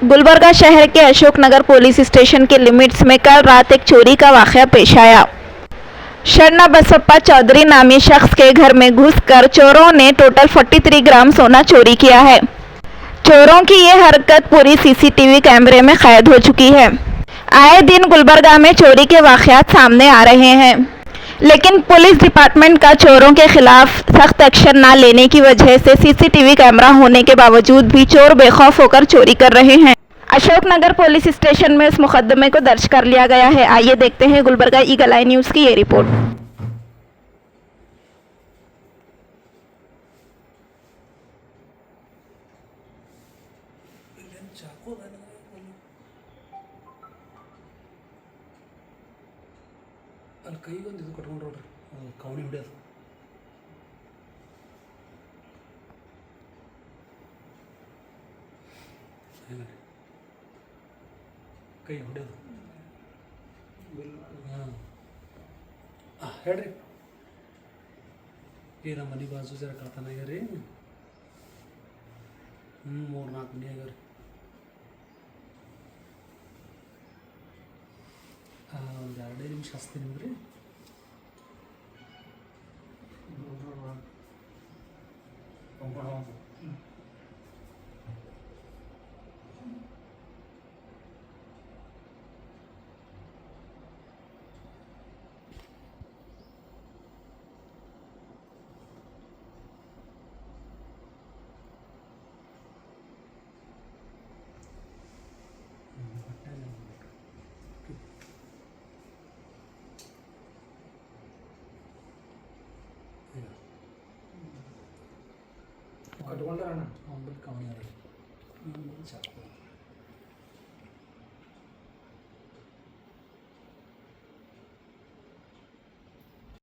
गुलबर्गा शहर के Ashoknagar police station के लिमिट्स में कल रात एक चोरी का वाकया पेश आया। शरणा बसप्पा चौधरी नामी शख्स के घर में घुसकर चोरों ने टोटल 43 ग्राम सोना चोरी किया है। चोरों की ये हरकत पूरी सीसीटीवी कैमरे में कैद हो चुकी है। आए दिन गुलबर्गा में चोरी के वाकयात सामने आ रहे हैं, लेकिन पुलिस डिपार्टमेंट का चोरों के खिलाफ सख्त एक्शन न लेने की वजह से सीसीटीवी कैमरा होने के बावजूद भी चोर बेखौफ होकर चोरी कर रहे हैं। अशोकनगर पुलिस स्टेशन में इस मुकदमे को दर्ज कर लिया गया है। आइए देखते हैं गुलबर्गा ईगल आई न्यूज़ की ये रिपोर्ट। ಅಲ್ಲಿ ಕೈಗೊಂದು ಇದು ಕಟ್ಕೊಂಡು ನೋಡ್ರಿ ಕವಣಿ ಹೊಡಿಯೋದು ಕೈ ಹೊಡಿಯೋದು ಹಾಂ ಹೇಳ್ರಿ ಈ ನಮ್ಮ ಮನೆ ಬಾಜು ಜರ ಕಳ್ತನ ಆಗ್ಯಾರ ರೀ 3-4 ಮನೆ ಆಗ್ಯಾವ ರೀ ಒಂದು 2 ನಿಮಿಷ ಹಚ್ತೀನಿ ನಿಮ್ಗೆ ರೀ